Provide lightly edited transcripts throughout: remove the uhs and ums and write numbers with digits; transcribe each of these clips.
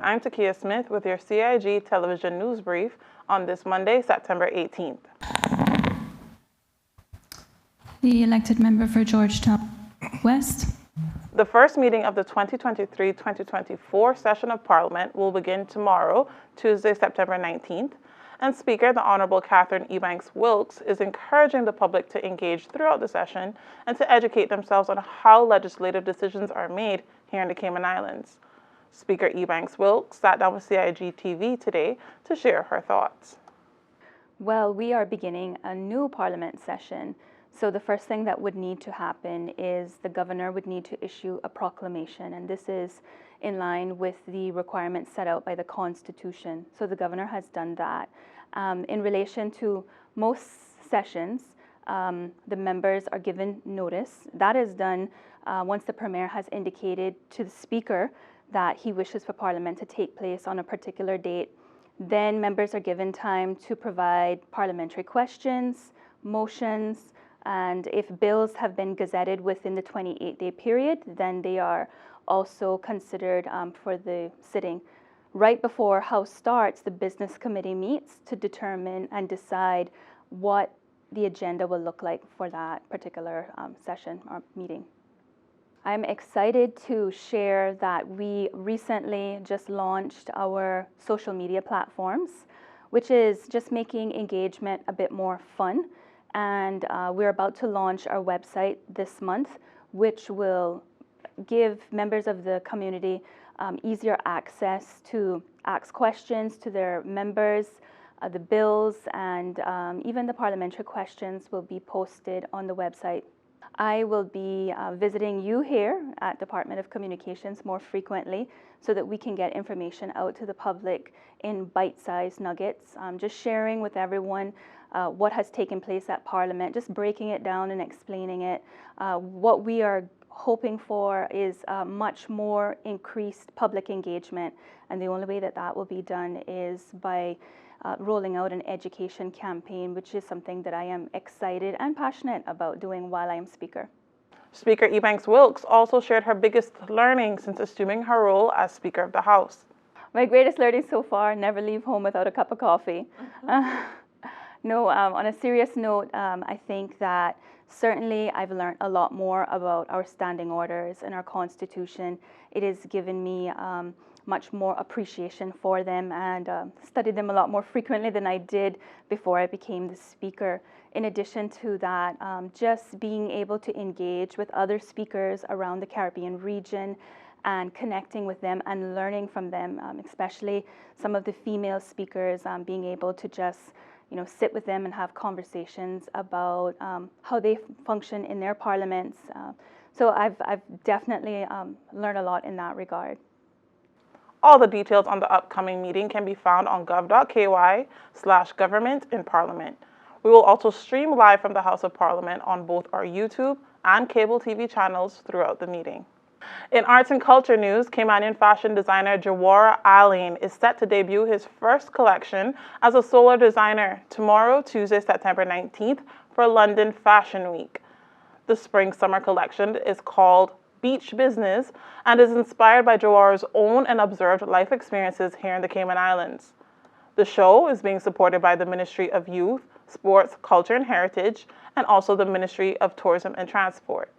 I'm Takia Smith with your CIG television news brief on this Monday, September 18th. The elected member for Georgetown West. The first meeting of the 2023-2024 session of Parliament will begin tomorrow, Tuesday, September 19th, and Speaker, the Honorable Catherine Ebanks-Wilkes, is encouraging the public to engage throughout the session and to educate themselves on how legislative decisions are made here in the Cayman Islands. Speaker Ebanks-Wilkes sat down with CIG TV today to share her thoughts. Well, we are beginning a new Parliament session. So the first thing that would need to happen is the governor would need to issue a proclamation, and this is in line with the requirements set out by the Constitution. So the governor has done that. In relation to most sessions, the members are given notice. That is done once the Premier has indicated to the Speaker that he wishes for Parliament to take place on a particular date. Then members are given time to provide parliamentary questions, motions, and if bills have been gazetted within the 28-day period, then they are also considered for the sitting. Right before House starts, the Business Committee meets to determine and decide what the agenda will look like for that particular session or meeting. I'm excited to share that we recently just launched our social media platforms, which is just making engagement a bit more fun. And we're about to launch our website this month, which will give members of the community easier access to ask questions to their members. The bills and even the parliamentary questions will be posted on the website. I will be visiting you here at Department of Communications more frequently so that we can get information out to the public in bite-sized nuggets, just sharing with everyone what has taken place at Parliament, just breaking it down and explaining it. What we are hoping for is much more increased public engagement, and the only way that that will be done is by rolling out an education campaign, which is something that I am excited and passionate about doing while I am Speaker. Speaker Ebanks-Wilkes also shared her biggest learning since assuming her role as Speaker of the House. My greatest learning so far, never leave home without a cup of coffee. No, on a serious note, I think that certainly I've learned a lot more about our standing orders and our Constitution. It has given me much more appreciation for them and studied them a lot more frequently than I did before I became the Speaker. In addition to that, just being able to engage with other speakers around the Caribbean region and connecting with them and learning from them, especially some of the female speakers, being able to just sit with them and have conversations about how they function in their parliaments. So I've definitely learned a lot in that regard. All the details on the upcoming meeting can be found on gov.ky/government in Parliament. We will also stream live from the House of Parliament on both our YouTube and cable TV channels throughout the meeting. In arts and culture news, Caymanian fashion designer Jawara Alain is set to debut his first collection as a solo designer tomorrow, Tuesday, September 19th, for London Fashion Week. The spring-summer collection is called Beach Business and is inspired by Jawara's own and observed life experiences here in the Cayman Islands. The show is being supported by the Ministry of Youth, Sports, Culture and Heritage, and also the Ministry of Tourism and Transport.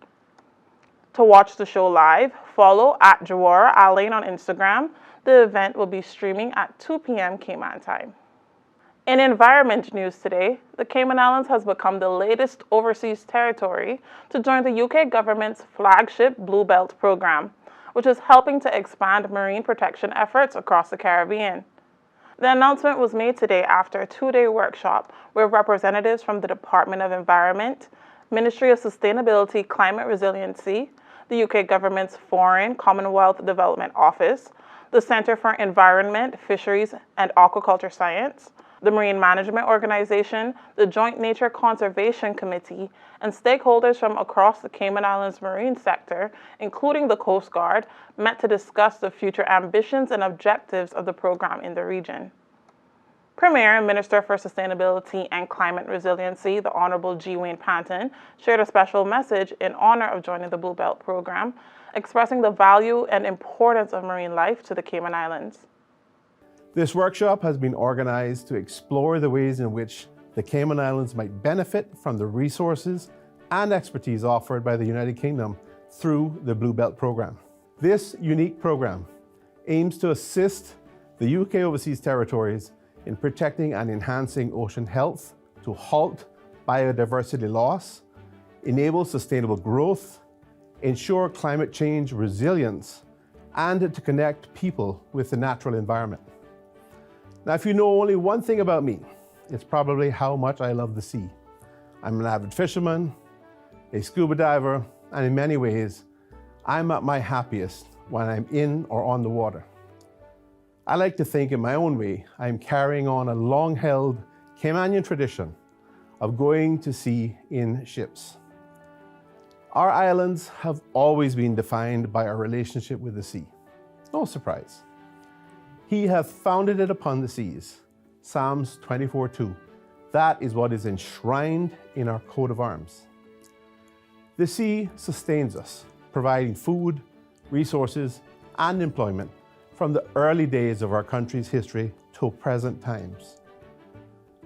To watch the show live, follow at Jawara Alain on Instagram. The event will be streaming at 2 p.m. Cayman time. In environment news today, the Cayman Islands has become the latest overseas territory to join the UK government's flagship Blue Belt program, which is helping to expand marine protection efforts across the Caribbean. The announcement was made today after a 2-day workshop where representatives from the Department of Environment, Ministry of Sustainability, Climate Resiliency, the UK government's Foreign Commonwealth Development Office, the Centre for Environment, Fisheries and Aquaculture Science, the Marine Management Organization, the Joint Nature Conservation Committee, and stakeholders from across the Cayman Islands marine sector, including the Coast Guard, met to discuss the future ambitions and objectives of the program in the region. Premier and Minister for Sustainability and Climate Resiliency, the Honorable G. Wayne Panton, shared a special message in honor of joining the Blue Belt program, expressing the value and importance of marine life to the Cayman Islands. This workshop has been organized to explore the ways in which the Cayman Islands might benefit from the resources and expertise offered by the United Kingdom through the Blue Belt program. This unique program aims to assist the UK Overseas Territories in protecting and enhancing ocean health, to halt biodiversity loss, enable sustainable growth, ensure climate change resilience, and to connect people with the natural environment. Now, if you know only one thing about me, it's probably how much I love the sea. I'm an avid fisherman, a scuba diver, and in many ways, I'm at my happiest when I'm in or on the water. I like to think in my own way, I'm carrying on a long-held Caymanian tradition of going to sea in ships. Our islands have always been defined by our relationship with the sea. No surprise. He hath founded it upon the seas. Psalms 24:2. That is what is enshrined in our coat of arms. The sea sustains us, providing food, resources, and employment from the early days of our country's history to present times.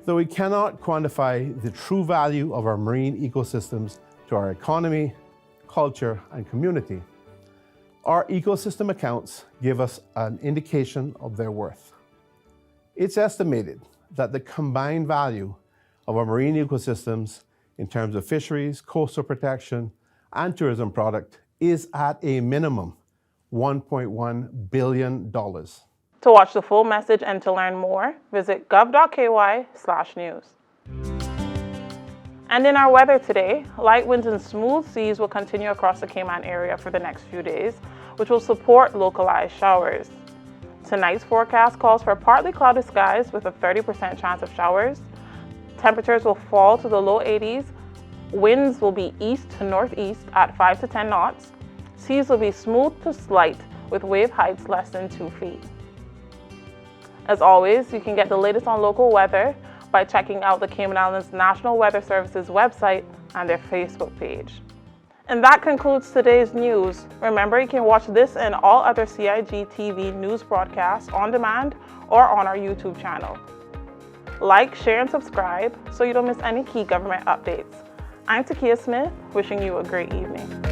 Though we cannot quantify the true value of our marine ecosystems to our economy, culture, and community, our ecosystem accounts give us an indication of their worth. It's estimated that the combined value of our marine ecosystems in terms of fisheries, coastal protection, and tourism product is at a minimum $1.1 billion. To watch the full message and to learn more, visit gov.ky/news. And in our weather today, light winds and smooth seas will continue across the Cayman area for the next few days, which will support localized showers. Tonight's forecast calls for partly cloudy skies with a 30% chance of showers. Temperatures will fall to the low 80s. Winds will be east to northeast at 5 to 10 knots. Seas will be smooth to slight with wave heights less than 2 feet. As always, you can get the latest on local weather by checking out the Cayman Islands National Weather Service's website and their Facebook page. And that concludes today's news. Remember, you can watch this and all other CIG TV news broadcasts on demand or on our YouTube channel. Like, share, and subscribe so you don't miss any key government updates. I'm Takia Smith, wishing you a great evening.